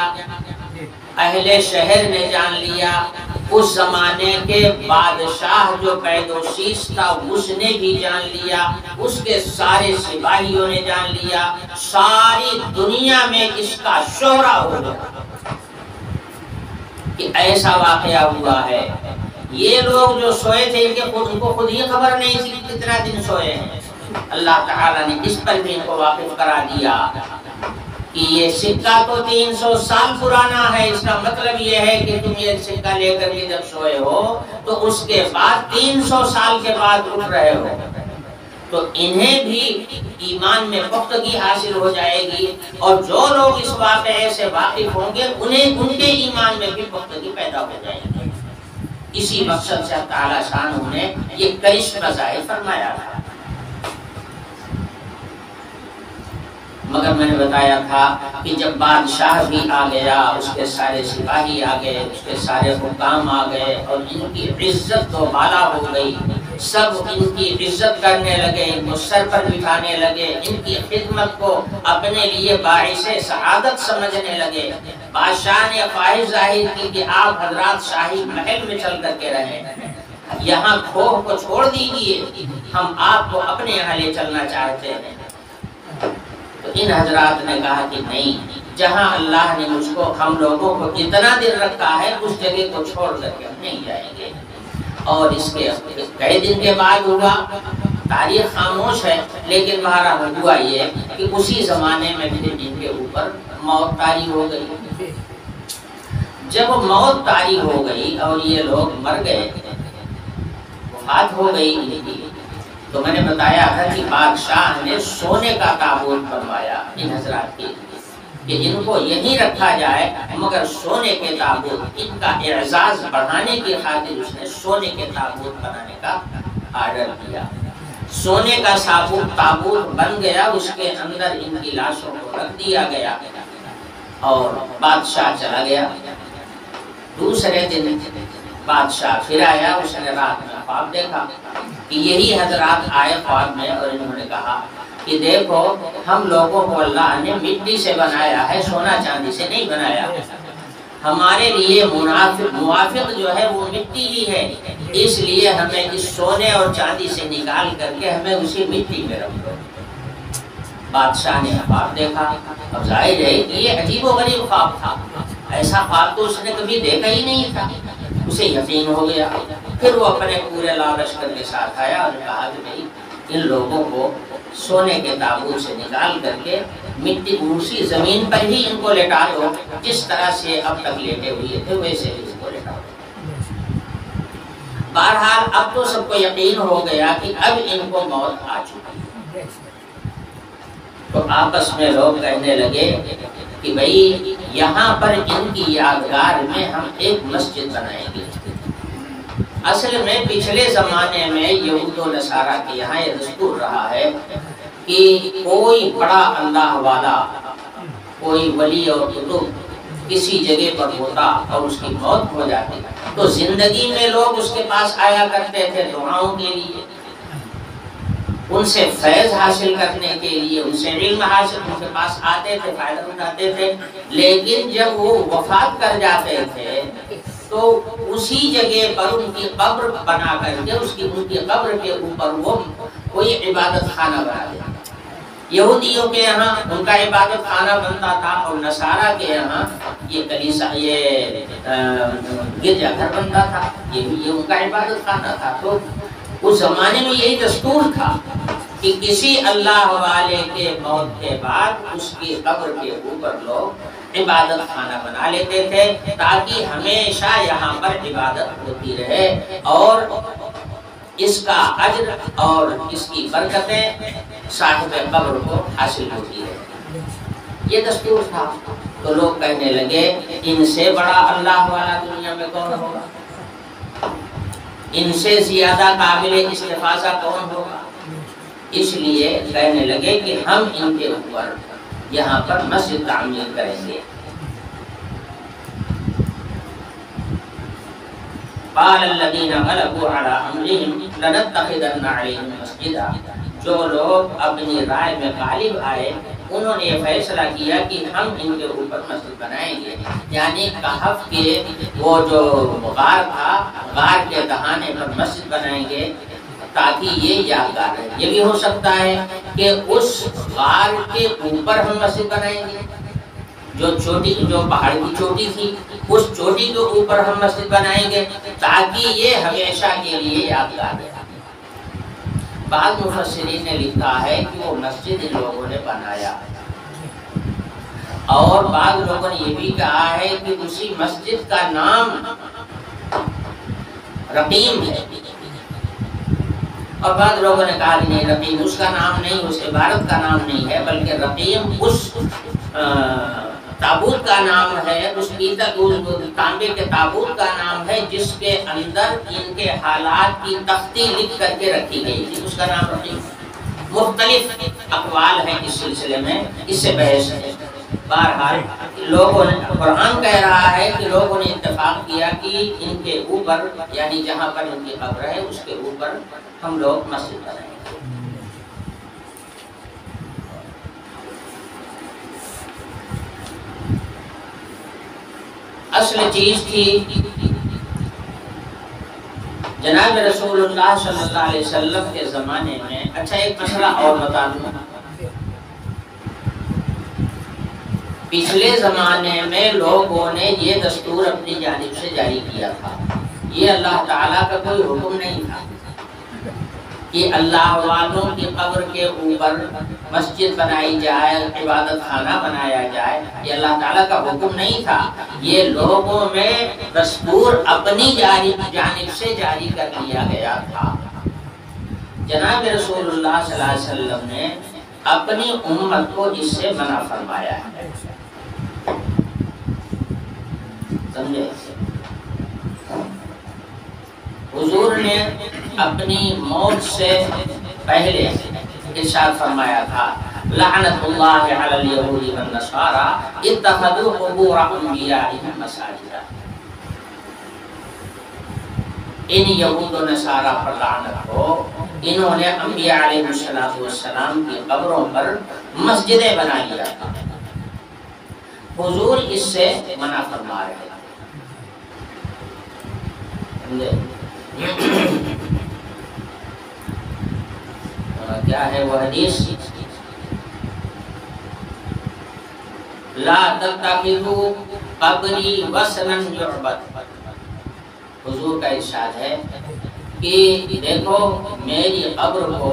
اہل شہر نے جان لیا، اس زمانے کے بادشاہ جو قید و شیش تھا اس نے بھی جان لیا، اس کے سارے سپاہیوں نے جان لیا، ساری دنیا میں اس کا شہرہ ہو گیا کہ ایسا واقعہ ہوا ہے۔ یہ لوگ جو سوئے تھے ان کو خود ہی خبر نہیں تھی کتنا دن سوئے ہیں، اللہ تعالیٰ نے اس پر بھی ان کو واقف کرا دیا کہ یہ سکہ تو 300 سال پرانا ہے، اس کا مطلب یہ ہے کہ تم یہ سکہ لے کر کے جب سوئے ہو تو اس کے بعد 300 سال کے بعد اٹھ رہے ہو۔ تو انہیں بھی ایمان میں پختگی حاصل ہو جائے گی، اور جو لوگ اس واقعے سے واقف ہوں گے انہیں ان کے ایمان میں بھی پختگی پیدا ہو جائے گی۔ اسی مقصد سے اللہ تعالیٰ شانہ نے یہ کرشمہ ظاہر فرمایا تھا۔ مگر میں نے بتایا تھا کہ جب بادشاہ بھی آ گیا، اس کے سارے سپاہی آ گئے، اس کے سارے حکام آ گئے، اور ان کی عزت تو بالا ہو گئی، سب ان کی عزت کرنے لگے، ان کو سر پر بٹھانے لگے، ان کی خدمت کو اپنے لیے باعث سعادت سمجھنے لگے۔ بادشاہ نے خواہش ظاہر کی کہ آپ حضرات شاہی محل میں چل کر کے رہیں، یہاں کھوہ کو چھوڑ دیجیے، ہم آپ کو اپنے یہاں لے چلنا چاہتے ہیں۔ تو ان حضرات نے کہا کہ نہیں، جہاں اللہ نے مجھ کو ہم لوگوں کو اتنا دن رکھا ہے اس جگہ کو چھوڑ کر کے ہم نہیں جائیں گے۔ اور اس کے کئی دن کے بعد ہوا، تاریخ خاموش ہے، لیکن بہرحال ہوا یہ کہ اسی زمانے میں بھی ان کے اوپر موت طاری ہو گئی۔ جب موت طاری ہو گئی اور یہ لوگ مر گئے، وفات ہو گئی ان کی، تو میں نے بتایا تھا کہ بادشاہ نے سونے کا تابوت بنوایا ان حضرات کے کہ ان کو یہیں رکھا جائے، مگر سونے کے تابوت، ان کا اعزاز بڑھانے کی خاطر اس نے سونے کے تابوت بنانے کا آرڈر دیا۔ سونے کا تابوت بن گیا، اس کے اندر ان کی لاشوں کو رکھ دیا گیا اور بادشاہ چلا گیا۔ دوسرے دن بادشاہ پھر آیا، اس نے رات میں خواب دیکھا کہ یہی حضرات آئے خواب میں، اور انہوں نے کہا کہ دیکھو ہم لوگوں کو اللہ نے مٹی سے بنایا ہے، سونا چاندی سے نہیں بنایا، ہمارے لیے موافق جو ہے وہ مٹی ہی ہے، اس لیے ہمیں اس سونے اور چاندی سے نکال کر کے ہمیں اسی مٹی میں رکھ دو۔ بادشاہ نے خواب دیکھا، اب ظاہر ہے کہ یہ عجیب و غریب خواب تھا، ایسا خواب تو اس نے کبھی دیکھا ہی نہیں تھا، اسے یقین ہو گیا۔ پھر وہ اپنے پورے لشکر کے ساتھ آیا اور کہا کہ بھائی ان لوگوں کو سونے کے تابوت سے نکال کر کے مٹی اسی زمین پر ہی ان کو لٹا دو، جس طرح سے اب تک لیٹے ہوئے تھے ویسے ہی ان کو لٹا دو۔ بہرحال اب تو سب کو یقین ہو گیا کہ اب ان کو موت آ چکی، تو آپس میں لوگ کہنے لگے کہ بھائی یہاں پر ان کی یادگار میں ہم ایک مسجد بنائیں گے۔ اصل میں پچھلے زمانے میں یہود و نصارہ کے یہاں یہ دستور رہا ہے کہ کوئی بڑا اللہ والا، کوئی ولی اور قطب کسی جگہ پر ہوتا اور اس کی موت ہو جاتی تو زندگی میں لوگ اس کے پاس آیا کرتے تھے دعاؤں کے لیے، ان سے فیض حاصل کرنے کے لیے، ان سے علم حاصل، ان کے پاس آتے تھے، فائدہ اٹھاتے تھے۔ لیکن جب وہ وفات کر جاتے تھے تو اسی جگہ پر ان کی قبر بنا کر کے ان کی قبر کے اوپر وہ کوئی عبادت خانہ بنا دیا۔ یہودیوں کے یہاں ان کا عبادت خانہ بنتا تھا، اور نصارہ کے یہاں یہ کلیسا، یہ گرجا گھر بنتا تھا، یہ ان کا عبادت خانہ تھا۔ تو اس زمانے میں یہی دستور تھا کہ کسی اللہ والے کے موت کے بعد اس کی قبر کے اوپر لوگ عبادت خانہ بنا لیتے تھے، تاکہ ہمیشہ یہاں پر عبادت ہوتی رہے اور اس کا اجر اور اس کی برکتیں صاحب قبر کو حاصل ہوتی رہے۔ یہ دستور تھا۔ تو لوگ کہنے لگے ان سے بڑا اللہ والا دنیا میں کون ہوگا، ان سے زیادہ قابل استفاضہ کون ہوگا، اس لیے کہنے لگے کہ ہم ان کے اوپر یہاں پر مسجد تعمیر کریں گے۔ قال الذين غلبوا على امرهم لنتخذن عليهم مسجدا، جو لوگ اپنی رائے میں غالب آئے انہوں نے یہ فیصلہ کیا کہ ہم ان کے اوپر مسجد بنائیں گے، یعنی کہف کے وہ جو غار تھا، غار کے دہانے پر مسجد بنائیں گے تاکہ یہ یادگار ہے۔ یہ بھی ہو سکتا ہے کہ اس غار کے اوپر ہم مسجد بنائیں گے، جو پہاڑ کی چوٹی تھی اس چوٹی کے اوپر ہم مسجد بنائیں گے تاکہ یہ ہمیشہ کے لیے یادگار ہے۔ بعض مفسرین نے لکھا ہے کہ وہ مسجد ان لوگوں نے بنایا، اور بعض لوگوں نے یہ بھی کہا ہے کہ اسی مسجد کا نام رقیم ہے، اور بعض لوگوں نے کہا کہ نہیں، رقیم اس کا نام نہیں، اس عبارت کا نام نہیں ہے، بلکہ رقیم اس تابوت کا نام ہے، اس تانبے کے تابوت کا نام ہے جس کے اندر ان کے حالات کی تختی لکھ کر کے رکھی گئی تھی، اس کا نام رقیم۔ مختلف اقوال ہیں اس سلسلے میں، اس سے بحث ہے۔ بہرحال لوگوں نے، قرآن کہہ رہا ہے کہ لوگوں نے اتفاق کیا کہ ان کے اوپر، یعنی جہاں پر ان کی قبر ہے اس کے اوپر ہم لوگ مسجد بنائیں گے۔ اصل چیز تھی جناب رسول اللہ صلی اللہ علیہ وسلم کے زمانے میں۔ اچھا ایک مسئلہ اور بتا دوں، پچھلے زمانے میں لوگوں نے یہ دستور اپنی جانب سے جاری کیا تھا، یہ اللہ تعالیٰ کا کوئی حکم نہیں تھا کہ اللہ والوں کی قبر کے اوپر مسجد بنائی جائے، عبادت خانہ بنایا جائے، یہ اللہ تعالیٰ کا حکم نہیں تھا، یہ لوگوں میں دستور اپنی جانب سے جاری کر دیا گیا تھا۔ جناب رسول اللہ صلی اللہ علیہ وسلم نے اپنی امت کو اس سے منع فرمایا ہے، سمجھے؟ حضور نے اپنی موت سے پہلے ارشاد فرمایا تھا، لعنت اللہ علی الیہود والنصارى اتخذوا قبور انبیائهم مساجد۔ ان یہود و نصارہ پر لعنت ہو، انہوں نے انبیاء علیہ السلام کی قبروں پر مسجدیں بنا لیا تھا۔ حضور اس سے منع فرما رہے ہیں۔ کیا ہے وہ حدیث؟ لا تتخذوا قبری وثنا یعبد۔ حضور کا ارشاد ہے کہ دیکھو میری قبر کو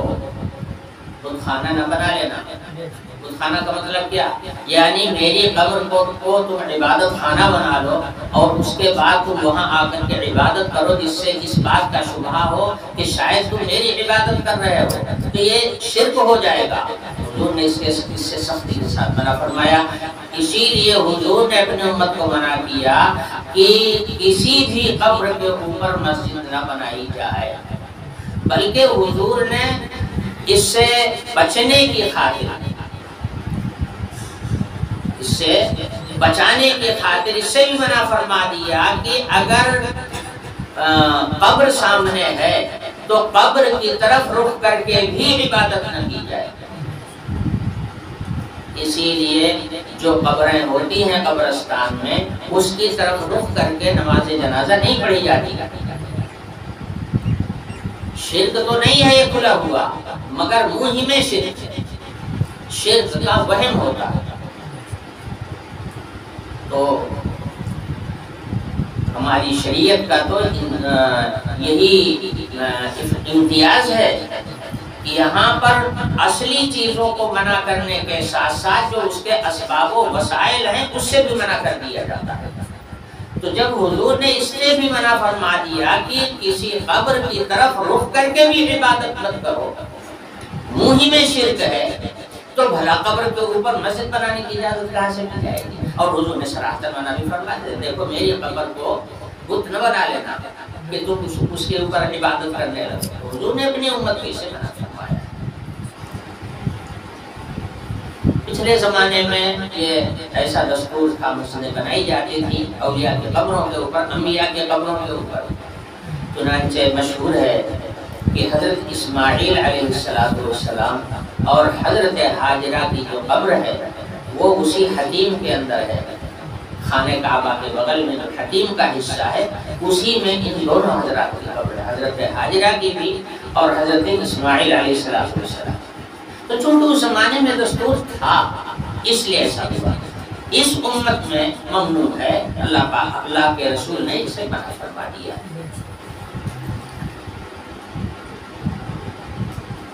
بت خانہ نہ بنا لینا۔ بت خانہ کا مطلب کیا؟ یعنی میری قبر کو تم عبادت خانہ بنا لو اور اس کے بعد تم وہاں آ کر کے عبادت کرو، جس سے اس بات کا شبہ ہو کہ شاید تم میری عبادت کر رہے ہو، تو یہ شرک ہو جائے گا۔ حضور نے اس سے سختی کے ساتھ منع فرمایا۔ اسی لیے حضور نے اپنی امت کو منع کیا کہ کسی بھی قبر کے اوپر مسجد نہ بنائی جائے، بلکہ حضور نے اس سے بچنے کی خاطر، اس سے بچانے کی خاطر اس سے بھی منع فرما دیا کہ اگر قبر سامنے ہے تو قبر کی طرف رخ کر کے بھی عبادت نہ کی جائے۔ اسی لیے جو قبریں ہوتی ہیں قبرستان میں، اس کی طرف رخ کر کے نماز جنازہ نہیں پڑھی جاتی۔ شرک تو نہیں ہے یہ کھلا ہوا، مگر منہ میں شرک کا وہم ہوتا ہے۔ تو ہماری شریعت کا تو یہی امتیاز ہے کہ یہاں پر اصلی چیزوں کو منع کرنے کے ساتھ ساتھ جو اس کے اسباب و وسائل ہیں اس سے بھی منع کر دیا جاتا ہے۔ تو جب حضور نے اس سے بھی منع فرما دیا کہ کسی قبر کی طرف رخ کر کے بھی عبادت مت کرو، منہ ہی میں شرک ہے، تو بھلا قبر کے اوپر مسجد بنانے کی اجازت کہاں سے مل جائے گی؟ اور حضور نے صراحتاً منع بھی فرما دیا، دیکھو میری قبر کو بت نہ بنا لینا کہ تم اس کے اوپر عبادت کرنے لگو۔ حضور نے اپنی امت کو اسے منع فرمایا۔ پچھلے زمانے میں یہ ایسا دستور تھا، مسجدیں بنائی جاتی تھی اولیاء کی قبروں کے اوپر، انبیاء کی قبروں کے اوپر۔ چنانچہ مشہور ہے کہ حضرت اسماعیل علیہ السلام اور حضرت حاجرہ کی جو قبر ہے وہ اسی حتیم کے اندر ہے، خانہ کعبہ کے بغل میں جو حتیم کا حصہ ہے اسی میں ان دونوں حضرات کی قبر ہے، حضرت حاجرہ کی بھی اور حضرت اسماعیل علیہ السلام۔ تو چونکہ اس زمانے میں دستور تھا اس لیے ایسا ہوا، اس امت میں ممنوع ہے، اللہ کے رسول نے اسے منع فرما دیا۔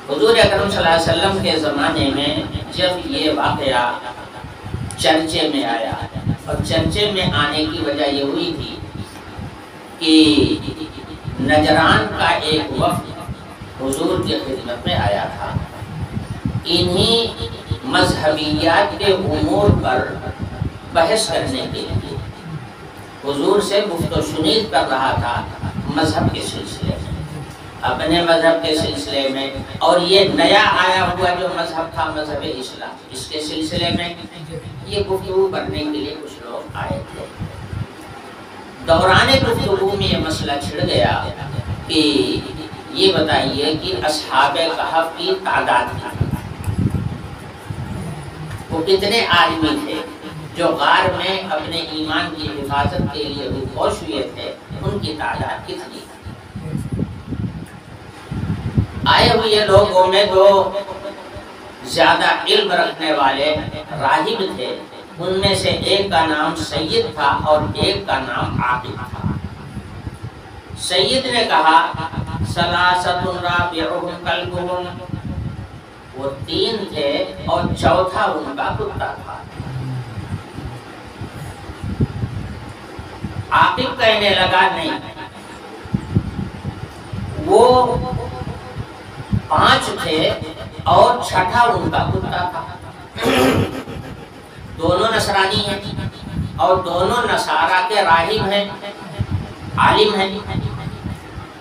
حضور اکرم صلی اللہ علیہ وسلم کے زمانے میں جب یہ واقعہ چرچے میں آیا، اور چرچے میں آنے کی وجہ یہ ہوئی تھی کہ نجران کا ایک وفد حضور کی خدمت میں آیا تھا، انہی مذہبیات کے امور پر بحث کرنے کے لیے حضور سے گفت و شنید کر رہا تھا، مذہب کے سلسلے میں، اپنے مذہب کے سلسلے میں، اور یہ نیا آیا ہوا جو مذہب تھا مذہب اسلام، اس کے سلسلے میں یہ گفتگو کرنے کے لیے کچھ لوگ آئے تھے۔ دوران گفتگو میں یہ مسئلہ چھڑ گیا کہ یہ بتائیے کہ اصحاب کہف کی تعداد کتنی، وہ کتنے آدمی تھے جو غار میں اپنے ایمان کی حفاظت کے لیے روپوش ہوئے تھے، ان کی تعداد کتنی؟ آئے ہوئے لوگوں میں جو زیادہ علم رکھنے والے راہب تھے، ان میں سے ایک کا نام سید تھا اور ایک کا نام عاقب تھا۔ سید نے کہا ثلاثۃ رابعہم کلبہم، وہ تین تھے اور چوتھا ان کا کتا تھا۔ عاقب کہنے لگا نہیں، وہ 5 تھے اور چھٹا ان کا کتا تھا۔ دونوں نصرانی ہیں اور دونوں نصارہ کے راہب ہیں، عالم ہیں،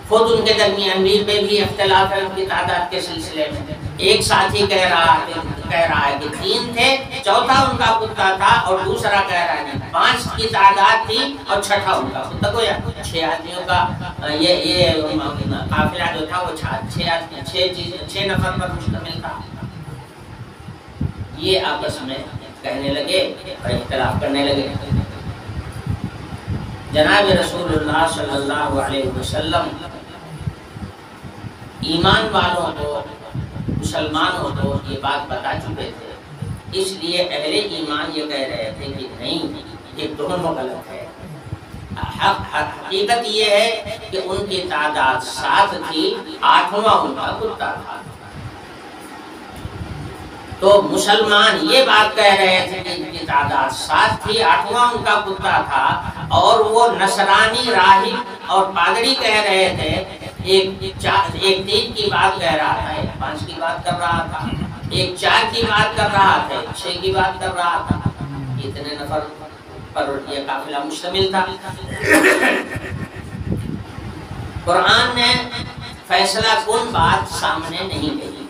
خود ان کے درمیان پہ بھی اختلاف ہے ان کی تعداد کے سلسلے میں۔ ایک ساتھی کہہ رہا ہے کہ 3 تھے، چوتھا ان کا کتا تھا، اور دوسرا کہہ رہا ہے 5 کی تعداد تھی اور چھٹا ان کا کتا۔ گویا 6 آدمیوں کا یہ قافلہ جو تھا وہ 6 نفر پر مشتمل تھا۔ یہ آپس میں کہنے لگے اور اختلاف کرنے لگے۔ جناب رسول اللہ صلی اللہ علیہ وسلم ایمان والوں کو، مسلمانوں کو یہ بات بتا چکے تھے، اس لیے اہل ایمان یہ کہہ رہے تھے کہ نہیں، یہ دونوں غلط ہے۔ حقیقت یہ ہے کہ ان کی تعداد 7 تھی، 8واں ان کا کتا تھا۔ تو مسلمان یہ بات کہہ رہے تھے کہ ان کی تعداد 7 تھی، 8واں ان کا کتا تھا، اور وہ نصرانی راہب اور پادری کہہ رہے تھے ایک 3 کی بات کہہ رہا تھا، ایک 5 کی بات کر رہا تھا، ایک 4 کی بات کر رہا تھا، ایک 6 کی بات کر رہا تھا۔ اتنے نفر پر یہ قافلہ مشتمل تھا۔ قرآن نے فیصلہ کن بات سامنے نہیں کہی،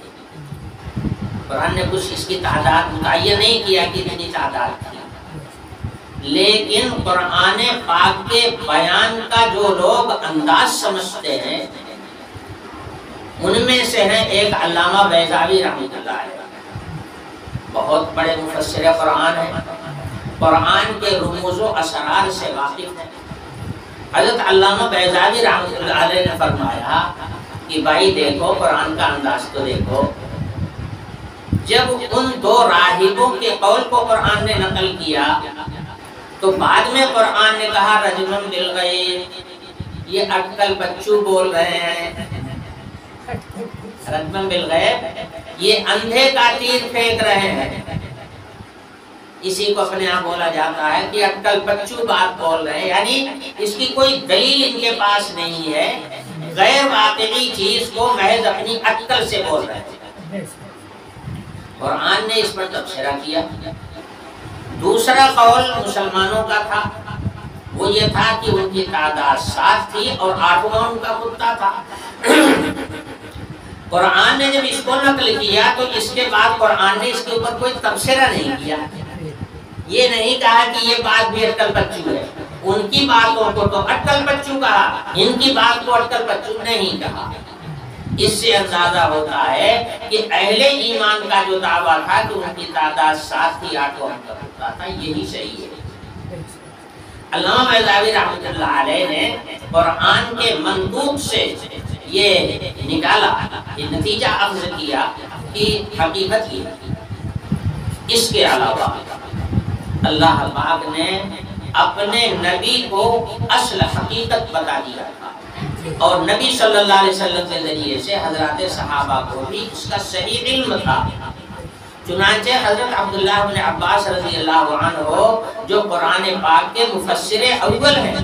قرآن نے کچھ اس کی تعداد متعین نہیں کیا کہ اتنی تعداد تھی، لیکن قرآن پاک کے بیان کا جو لوگ انداز سمجھتے ہیں ان میں سے ہیں ایک علامہ بیضاوی رحمۃ اللہ علیہ، بہت بڑے مفسر قرآن ہیں، قرآن کے رموز و اسرار سے واقف ہیں۔ حضرت علامہ بیضاوی رحمۃ اللہ علیہ نے فرمایا کہ بھائی دیکھو قرآن کا انداز تو دیکھو، جب ان 2 راہبوں کے قول کو قرآن نے نقل کیا تو بعد میں قرآن نے کہا رجمن بالغیب، یہ اٹکل بچو بول رہے ہیں، رجمن بالغیب یہ اندھے کا تیر پھینک رہے ہیں، اسی کو اپنے آپ بولا جاتا ہے کہ اٹکل بچو بات بول رہے ہیں، یعنی اس کی کوئی دلیل ان کے پاس نہیں ہے، غیر واقعی چیز کو محض اپنی اٹکل سے بول رہے ہیں۔ قرآن نے اس پر تبصرہ کیا۔ دوسرا قول مسلمانوں کا تھا، وہ یہ تھا کہ ان کی تعداد 7 تھی اور 8واں ان کا کتا تھا۔ قرآن نے جب اس کو نقل کیا تو اس کے بعد قرآن نے اس کے اوپر کوئی تبصرہ نہیں کیا، یہ نہیں کہا کہ یہ بات بھی اٹکل بچو ہے، ان کی باتوں کو تو اٹکل بچو کہا، ان کی بات کو اٹکل بچو نہیں کہا۔ اس سے اندازہ ہوتا ہے کہ اہل ایمان کا جو دعویٰ تھا کہ ان کی تعداد 7 تھی 8واں ان کا کتا تھا، یہی صحیح ہے۔ علامہ بیضاوی رحمۃ اللہ علیہ نے قرآن کے منطوق سے یہ نکالا، یہ نتیجہ اخذ کیا کہ حقیقت یہ ہے۔ اس کے علاوہ اللہ پاک نے اپنے نبی کو اصل حقیقت بتا دیا تھا، اور نبی صلی اللہ علیہ وسلم کے ذریعے سے حضرات صحابہ کو بھی اس کا صحیح علم تھا۔ چنانچہ حضرت عبداللہ بن عباس رضی اللہ عنہ جو قرآن پاک کے مفسر اول ہیں،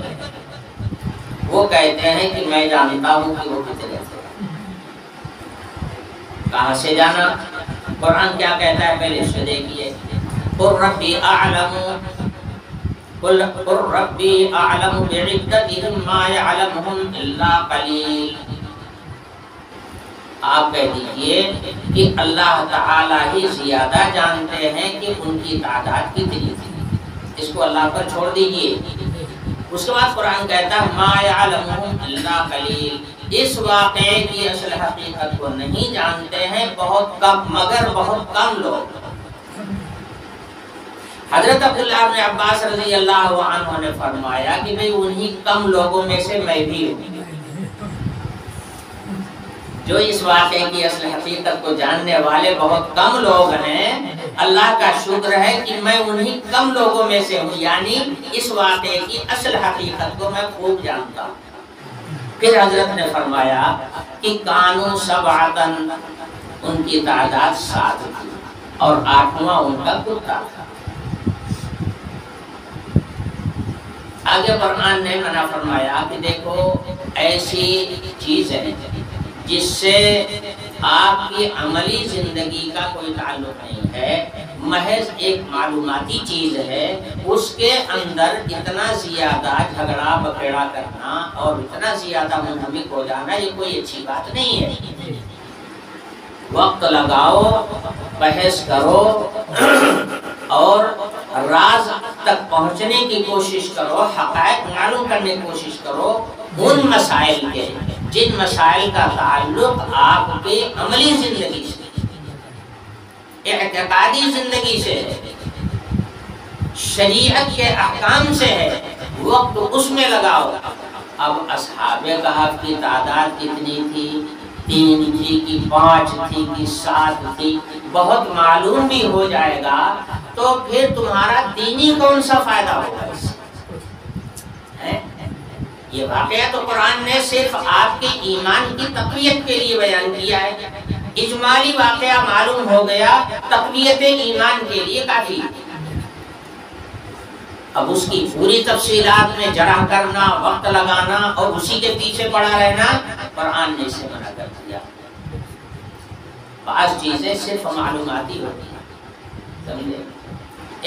وہ کہتے ہیں کہ میں جانتا ہوں کہ وہ کتنے تھے۔ کہاں سے جانا؟ قرآن کیا کہتا ہے پہلے اس سے دیکھیے، قل ربی اعلم قل ربی اعلم بعدتهم ما يعلمهم الا قلیل۔ آپ کہہ دیجئے کہ اللہ تعالی ہی زیادہ جانتے ہیں کہ ان کی تعداد کتنی تھی، اس کو اللہ پر چھوڑ دیجئے۔ اس کے بعد قرآن کہتا ہے ما يعلمهم الا قلیل، اس واقعے کی اصل حقیقت کو نہیں جانتے ہیں بہت کم، مگر بہت کم لوگ۔ حضرت عبداللہ بن عباس رضی اللہ عنہ نے فرمایا کہ بھئی انہی کم لوگوں میں سے میں بھی ہوں جو اس واقعے کی اصل حقیقت کو جاننے والے بہت کم لوگ ہیں۔ اللہ کا شکر ہے کہ میں انہی کم لوگوں میں سے ہوں، یعنی اس واقعے کی اصل حقیقت کو میں خوب جانتا ہوں۔ پھر حضرت نے فرمایا کہ کانوا سبعۃ، ان کی تعداد 7 تھی اور 8واں ان کا کتا تھا۔ آگے قرآن نے منع فرمایا کہ دیکھو ایسی چیز ہے جس سے آپ کی عملی زندگی کا کوئی تعلق نہیں ہے، محض ایک معلوماتی چیز ہے، اس کے اندر اتنا زیادہ جھگڑا بکھیڑا کرنا اور اتنا زیادہ منہمک ہو جانا یہ کوئی اچھی بات نہیں ہے۔ وقت لگاؤ، بحث کرو اور راز تک پہنچنے کی کوشش کرو، حقائق معلوم کرنے کی کوشش کرو ان مسائل کے جن مسائل کا تعلق آپ کے عملی زندگی سے، اعتقادی زندگی سے ہے، شریعت کے احکام سے ہے، وقت اس میں لگاؤ۔ اب اصحاب کہف کی تعداد کتنی تھی؟ 3 تھی کہ 5 تھی کہ 7 تھی، بہت معلوم بھی ہو جائے گا تو پھر تمہارا دینی کون سا فائدہ ہوگا اس سے؟ یہ واقعہ تو قرآن نے صرف آپ کے ایمان کی تقویت کے لیے بیان کیا ہے، اجمالی واقعہ معلوم ہو گیا، تقویت ایمان کے لیے کافی۔ اب اس کی پوری تفصیلات میں جرح کرنا، وقت لگانا اور اسی کے پیچھے پڑا رہنا، قرآن نے اسے منع کر دیا۔ بعض چیزیں صرف معلوماتی ہوتی ہیں، سمجھے؟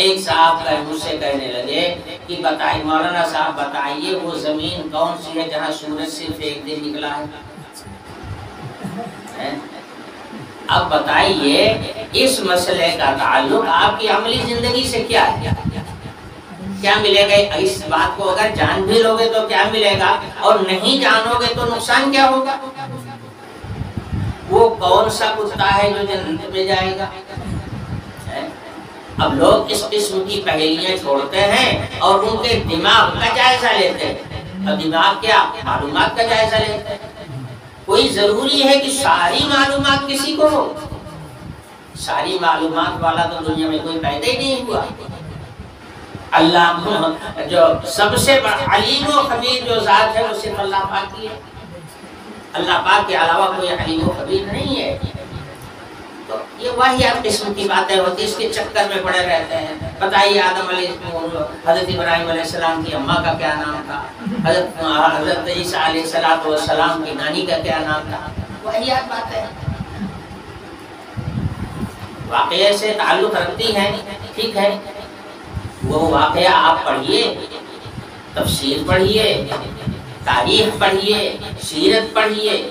ایک صاحب مجھ سے کہنے لگے کہ بتائیے مولانا صاحب بتائیے وہ زمین کون سی ہے جہاں سورج صرف ایک دن نکلا ہے؟ اب بتائیے اس مسئلے کا تعلق آپ کی عملی زندگی سے کیا ہے؟ کیا ملے گا اس بات کو اگر جان بھی لوگے تو کیا ملے گا، اور نہیں جانو گے تو نقصان کیا ہوگا؟ وہ کون سا کتا ہے جو جنت میں جائے گا؟ اب لوگ اس قسم کی پہیلیاں چھوڑتے ہیں اور ان کے دماغ کا جائزہ لیتے ہیں۔ اب دماغ کیا؟ معلومات کا جائزہ لیتے ہیں۔ کوئی ضروری ہے کہ ساری معلومات کسی کو ہو؟ ساری معلومات والا تو دنیا میں کوئی پیدا ہی نہیں ہوا۔ اللہ جو سب سے بڑا علیم و خبیر جو ذات ہے وہ صرف اللہ پاک کی ہے، اللہ پاک کے علاوہ کوئی علیم و خبیر نہیں ہے۔ تو یہ واحد قسم کی باتیں ہوتی ہیں، اس کے چکر میں پڑے رہتے ہیں۔ بتائیے آدم علیہ السلام، حضرت ابراہیم علیہ السلام کی اماں کا کیا نام تھا؟ حضرت عیسیٰ علیہ السلام کی نانی کا کیا نام تھا؟ واحد باتیں واقعے سے تعلق رکھتی ہیں، ٹھیک ہے؟ وہ واقعہ آپ پڑھیے، تفسیر پڑھیے، تاریخ پڑھیے، سیرت پڑھیے،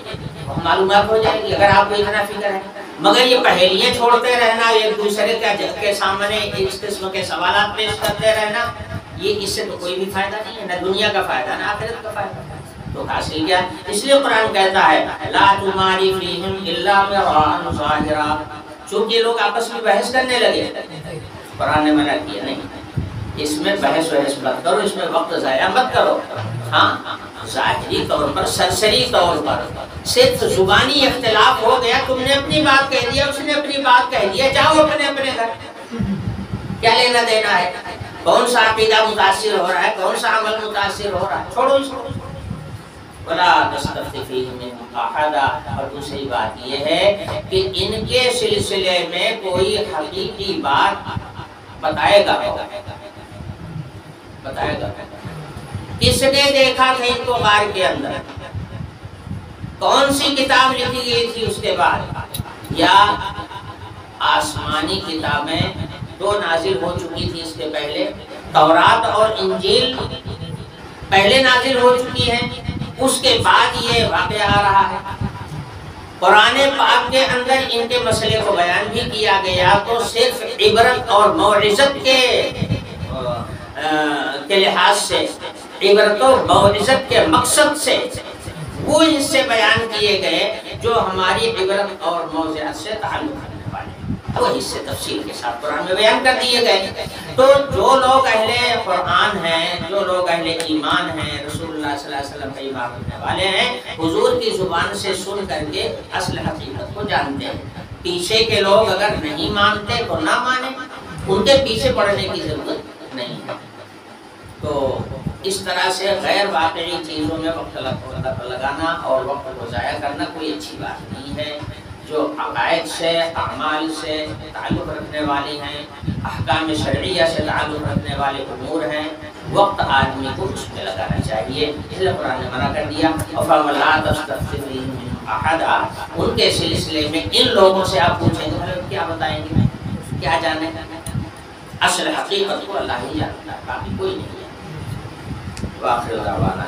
معلومات ہو جائے گی اگر آپ کو اتنا فکر ہے۔ مگر یہ پہیلیاں چھوڑتے رہنا، ایک دوسرے کے سامنے اس قسم کے سوالات پیش کرتے رہنا، یہ اس سے تو کوئی بھی فائدہ نہیں ہے، نہ دنیا کا فائدہ نہ آخرت کا فائدہ۔ تو حاصل کیا؟ اس لیے قرآن کہتا ہے لا تماری فیہم الا مراء ظاہرا، چونکہ لوگ آپس میں بحث کرنے لگے، قرآن نے منع کیا نہیں اس میں بحث مت کرو، اس میں وقت ضائع مت کرو۔ ہاں ظاہری طور پر، سرسری طور پر صرف زبانی اختلاف ہو گیا، تم نے اپنی بات کہہ دیا، اس نے اپنی بات کہہ دیا، جاؤ اپنے اپنے گھر، کیا لینا دینا ہے؟ کون سا عقیدہ متاثر ہو رہا ہے، کون سا عمل متاثر ہو رہا ہے، چھوڑو اس کو۔ وَلَا تَسْتَفْتِ فِيهِم مِّنْهُمْ أَحَدًا، اور دوسری بات یہ ہے کہ ان کے سلسلے میں کوئی حقیقی بات بتائے گا، کس نے دیکھا تھا ان کو غار کے اندر، کون سی کتاب لکھی گئی تھی اس کے بعد، یا آسمانی کتابیں دو نازل ہو چکی تھی اس کے پہلے، تورات اور انجیل پہلے نازل ہو چکی ہیں، اس کے بعد یہ واقعہ آ رہا ہے۔ قرآن پاک کے اندر ان کے مسئلے کو بیان بھی کیا گیا تو صرف عبرت اور موعظت کے لحاظ سے، عبرت و موعظت کے مقصد سے وہ حصے بیان کیے گئے جو ہماری عبرت اور موعظت سے تعلق رکھنے والے، وہ حصے تفصیل کے ساتھ قرآن میں بیان کر دیے گئے۔ تو جو لوگ اہل قرآن ہیں، جو لوگ اہل ایمان ہیں، رسول اللہ صلی اللہ علیہ وسلم کا ایمان رکھنے والے ہیں، حضور کی زبان سے سن کر کے اصل حقیقت کو جانتے ہیں۔ پیچھے کے لوگ اگر نہیں مانتے تو نہ مانیں، ان کے پیچھے پڑنے کی ضرورت نہیں ہے۔ تو اس طرح سے غیر واقعی چیزوں میں وقت لگانا اور وقت کو ضائع کرنا کوئی اچھی بات نہیں ہے۔ جو عقائد سے، اعمال سے تعلق رکھنے والی ہیں، احکام شرعیہ سے تعلق رکھنے والے امور ہیں، وقت آدمی کو اس میں لگانا چاہیے، اس لیے قرآن نے منع کر دیا۔ فَلَا تَسْتَفْتِهِمْ أَحَدًا، ان کے سلسلے میں ان لوگوں سے آپ پوچھیں گے کیا بتائیں گے، کیا جانیں؟ اصل حقیقت کو اللہ ہی جانتا ہے، باقی کوئی نہیں ہے۔ وآخر دعوانا